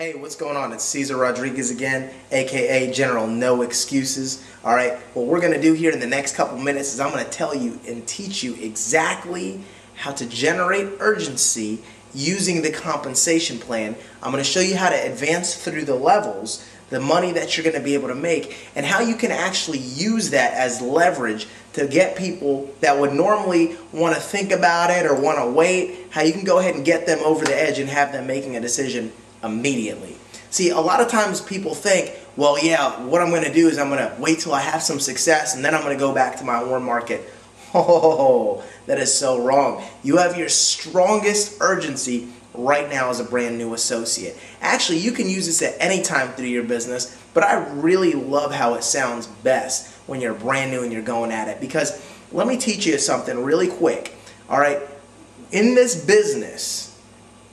Hey, what's going on? It's Cesar Rodriguez again, aka General No Excuses. Alright, what we're going to do here in the next couple minutes is I'm going to tell you and teach you exactly how to generate urgency using the compensation plan. I'm going to show you how to advance through the levels, the money that you're going to be able to make, and how you can actually use that as leverage to get people that would normally want to think about it or want to wait, how you can go ahead and get them over the edge and have them making a decision immediately. See, a lot of times people think, well, yeah, what I'm going to do is I'm going to wait till I have some success and then I'm going to go back to my warm market. Oh, that is so wrong. You have your strongest urgency right now as a brand new associate. Actually, you can use this at any time through your business, but I really love how it sounds best when you're brand new and you're going at it, because let me teach you something really quick. All right, in this business,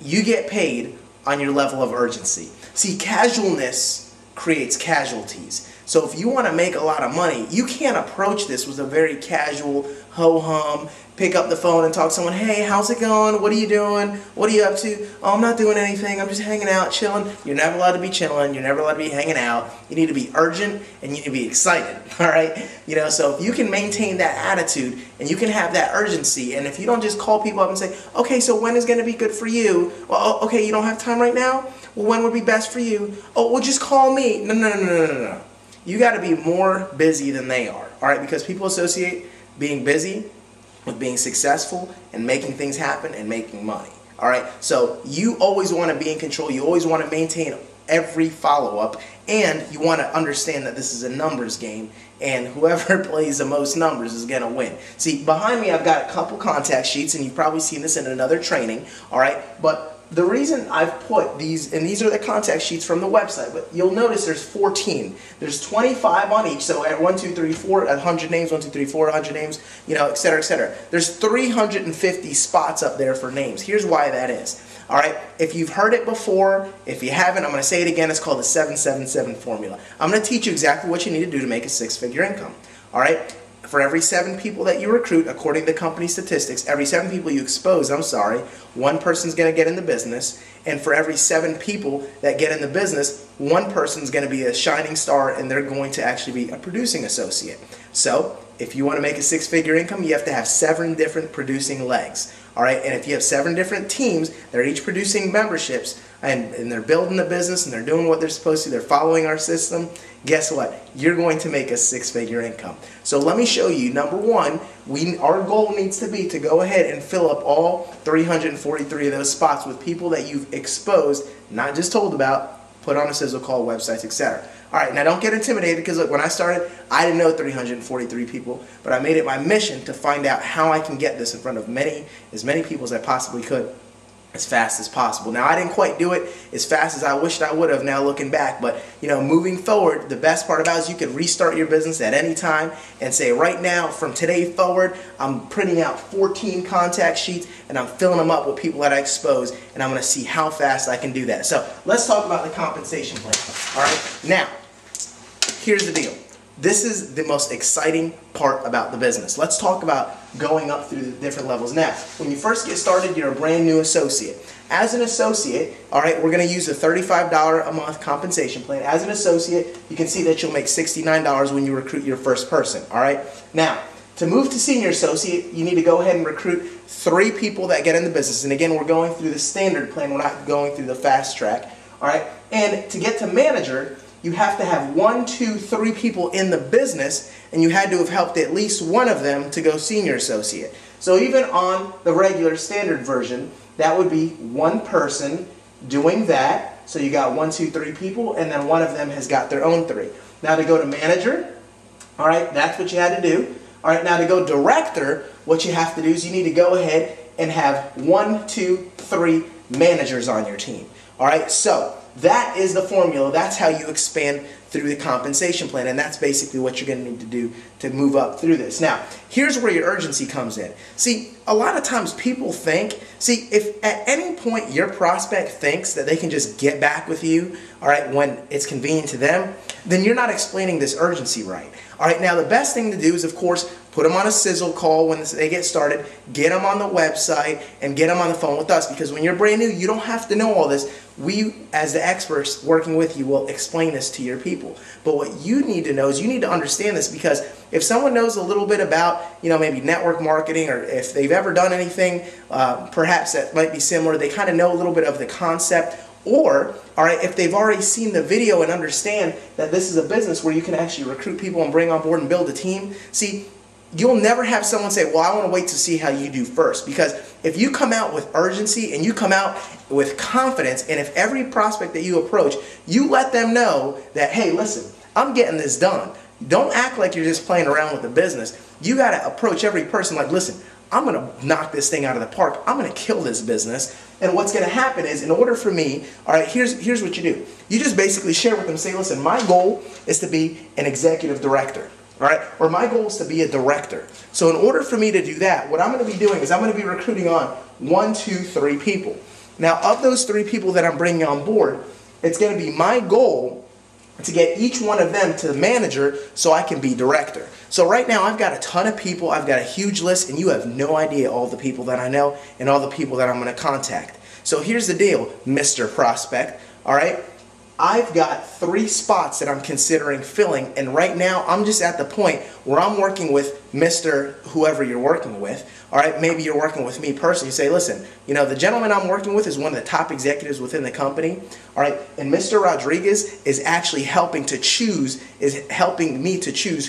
you get paid on your level of urgency. See, casualness creates casualties. So if you want to make a lot of money, you can't approach this with a very casual, ho-hum, pick up the phone and talk to someone, hey, how's it going? What are you doing? What are you up to? Oh, I'm not doing anything. I'm just hanging out, chilling. You're never allowed to be chilling. You're never allowed to be hanging out. You need to be urgent and you need to be excited, all right? So if you can maintain that attitude and you can have that urgency, and if you don't just call people up and say, okay, so when is going to be good for you? Well, okay, you don't have time right now? Well, when would be best for you? Oh, well, just call me. No. You got to be more busy than they are, all right? Because people associate being busy with being successful and making things happen and making money, all right? So you always want to be in control. You always want to maintain every follow-up, and you want to understand that this is a numbers game, and whoever plays the most numbers is going to win. See, behind me I've got a couple contact sheets, and you've probably seen this in another training, all right? But the reason I've put these, and these are the contact sheets from the website, but you'll notice there's 14. There's 25 on each, so at 1, 2, 3, 4, 100 names, 1, 2, 3, 4, 100 names, et cetera, et cetera. There's 350 spots up there for names. Here's why that is. All right, if you've heard it before, if you haven't, I'm going to say it again. It's called the 777 formula. I'm going to teach you exactly what you need to do to make a six-figure income. All right, for every 7 people that you recruit, according to company statistics, every 7 people you expose, one person's going to get in the business. And for every 7 people that get in the business, one person's going to be a shining star and they're going to actually be a producing associate. So if you want to make a six-figure income, you have to have 7 different producing legs. All right, and if you have 7 different teams, they're each producing memberships, and they're building the business and they're doing what they're supposed to, they're following our system, guess what? You're going to make a six-figure income. So let me show you. Number one, our goal needs to be to go ahead and fill up all 343 of those spots with people that you've exposed, not just told about, put on a sizzle call, websites, etc. All right, now don't get intimidated, because look, when I started, I didn't know 343 people, but I made it my mission to find out how I can get this in front of as many people as I possibly could, as fast as possible. Now, I didn't quite do it as fast as I wished I would have now looking back, but moving forward, the best part about it is you can restart your business at any time and say, right now, from today forward, I'm printing out 14 contact sheets and I'm filling them up with people that I expose, and I'm going to see how fast I can do that. So let's talk about the compensation plan. All right, now, here's the deal. This is the most exciting part about the business. Let's talk about going up through the different levels. Now, when you first get started, you're a brand new associate. As an associate, all right, we're going to use a $35 a month compensation plan. As an associate, you can see that you'll make $69 when you recruit your first person, all right? Now, to move to senior associate, you need to go ahead and recruit 3 people that get in the business. And again, we're going through the standard plan. We're not going through the fast track, all right? And to get to manager, you have to have 1, 2, 3 people in the business, and you had to have helped at least one of them to go senior associate. So even on the regular standard version, that would be 1 person doing that. So you got 1, 2, 3 people, and then one of them has got their own 3. Now to go to manager, all right, that's what you had to do. All right, now to go director, what you have to do is you need to go ahead and have 1, 2, 3 managers on your team. All right, so that is the formula. That's how you expand through the compensation plan, and that's basically what you're going to need to do to move up through this. Now, here's where your urgency comes in. See, a lot of times people think, if at any point your prospect thinks that they can just get back with you, all right, when it's convenient to them, then you're not explaining this urgency right. All right, now the best thing to do is, of course, put them on a sizzle call when they get started, get them on the website, and get them on the phone with us. Because when you're brand new, you don't have to know all this. We, as the experts working with you, will explain this to your people. But what you need to know is you need to understand this, because if someone knows a little bit about, maybe network marketing, or if they've ever done anything, perhaps that might be similar, they kind of know a little bit of the concept. Or, all right, if they've already seen the video and understand that this is a business where you can actually recruit people and bring on board and build a team, see, you'll never have someone say, well, I want to wait to see how you do first. Because if you come out with urgency and you come out with confidence, and if every prospect that you approach, you let them know that, hey, listen, I'm getting this done. Don't act like you're just playing around with the business. You got to approach every person like, listen, I'm going to knock this thing out of the park. I'm going to kill this business. And what's going to happen is, in order for me, all right, here's what you do. You just basically share with them, say, listen, my goal is to be an executive director. All right, or my goal is to be a director. So in order for me to do that, what I'm going to be doing is I'm going to be recruiting on 1, 2, 3 people. Now, of those 3 people that I'm bringing on board, it's going to be my goal to get each one of them to the manager so I can be director. So right now I've got a ton of people, I've got a huge list, and you have no idea all the people that I know and all the people that I'm going to contact. So here's the deal, Mr. Prospect, all right? I've got 3 spots that I'm considering filling, and right now I'm just at the point where I'm working with Mr. whoever you're working with. All right, maybe you're working with me personally. You say, listen, the gentleman I'm working with is one of the top executives within the company. All right, and Mr. Rodriguez is actually helping me to choose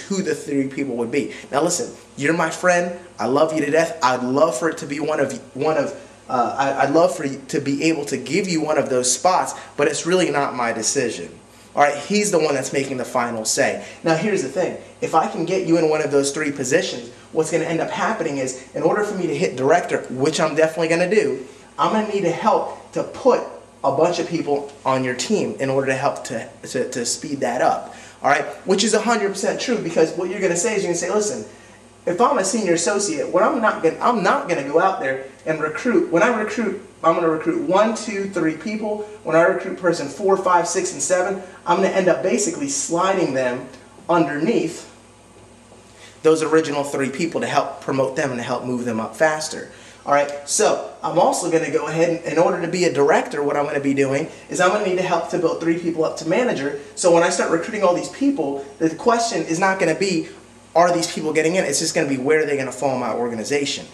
who the 3 people would be. Now listen, you're my friend. I love you to death. I'd love for it to be I'd love for you to be able to give you one of those spots, but it's really not my decision. All right, he's the one that's making the final say. Now here's the thing. If I can get you in one of those 3 positions, what's going to end up happening is, in order for me to hit director, which I'm definitely going to do, I'm going to need help to put a bunch of people on your team in order to help to speed that up. All right, which is 100% true, because what you're going to say is, you're going to say, listen, if I'm a senior associate, I'm not going to go out there and recruit. When I recruit, I'm going to recruit 1, 2, 3 people. When I recruit person 4, 5, 6, and 7, I'm going to end up basically sliding them underneath those original 3 people to help promote them and to help move them up faster. All right, so I'm also going to go ahead and, in order to be a director, what I'm going to be doing is I'm going to need to help to build 3 people up to manager. So when I start recruiting all these people, the question is not going to be, are these people getting in? It's just going to be, where are they going to fall in my organization?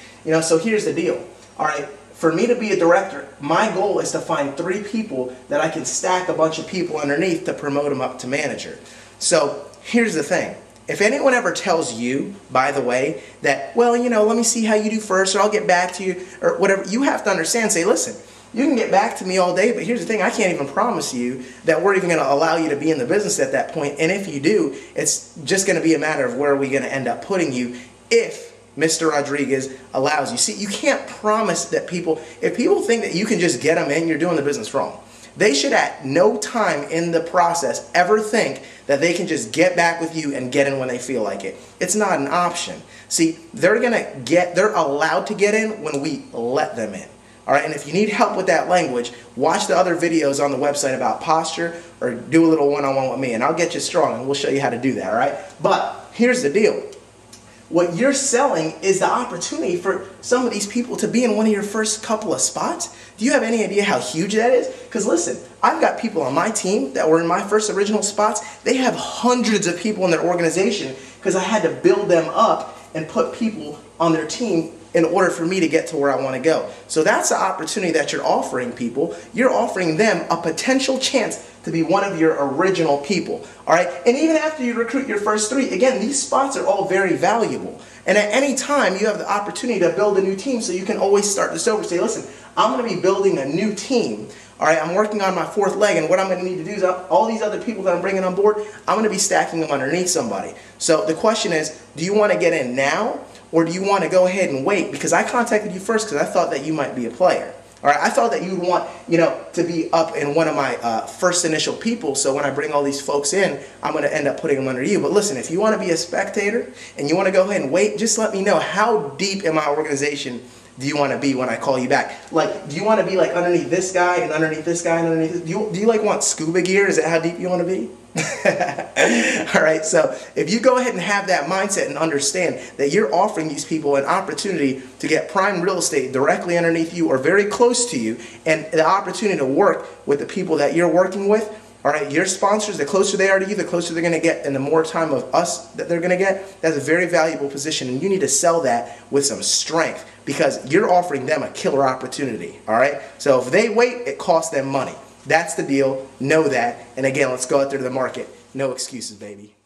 So here's the deal. All right, for me to be a director, my goal is to find 3 people that I can stack a bunch of people underneath to promote them up to manager. So here's the thing. If anyone ever tells you, by the way, that, well, let me see how you do first, or I'll get back to you, or whatever, you have to understand, say, listen, you can get back to me all day, but here's the thing, I can't even promise you that we're even going to allow you to be in the business at that point. And if you do, it's just going to be a matter of where are we going to end up putting you if Mr. Rodriguez allows you. See, you can't promise that people, if people think that you can just get them in, you're doing the business wrong. They should at no time in the process ever think that they can just get back with you and get in when they feel like it. It's not an option. See, they're allowed to get in when we let them in. All right, and if you need help with that language, watch the other videos on the website about posture, or do a little one-on-one with me, and I'll get you strong, and we'll show you how to do that, all right? But here's the deal. What you're selling is the opportunity for some of these people to be in one of your first couple of spots. Do you have any idea how huge that is? Because listen, I've got people on my team that were in my first original spots. They have hundreds of people in their organization because I had to build them up and put people on their team in order for me to get to where I want to go. So that's the opportunity that you're offering people. You're offering them a potential chance to be one of your original people. All right? And even after you recruit your first 3, again, these spots are all very valuable. And at any time, you have the opportunity to build a new team, so you can always start this over. Say, listen, I'm going to be building a new team. All right, I'm working on my 4th leg, and what I'm going to need to do is all these other people that I'm bringing on board, I'm going to be stacking them underneath somebody. So the question is, do you want to get in now, or do you want to go ahead and wait? Because I contacted you first because I thought that you might be a player. All right, I thought that you'd want, to be up in one of my first initial people, so when I bring all these folks in, I'm going to end up putting them under you. But listen, if you want to be a spectator and you want to go ahead and wait, just let me know, how deep in my organization do you want to be when I call you back? Like, do you want to be like underneath this guy and underneath this guy and underneath this? Do you like want scuba gear? Is that how deep you want to be? All right, so if you go ahead and have that mindset and understand that you're offering these people an opportunity to get prime real estate directly underneath you or very close to you, and the opportunity to work with the people that you're working with, all right, your sponsors, the closer they are to you, the closer they're going to get, and the more time of us that they're going to get, that's a very valuable position, and you need to sell that with some strength because you're offering them a killer opportunity, all right? So if they wait, it costs them money. That's the deal. Know that. And again, let's go out there to the market. No excuses, baby.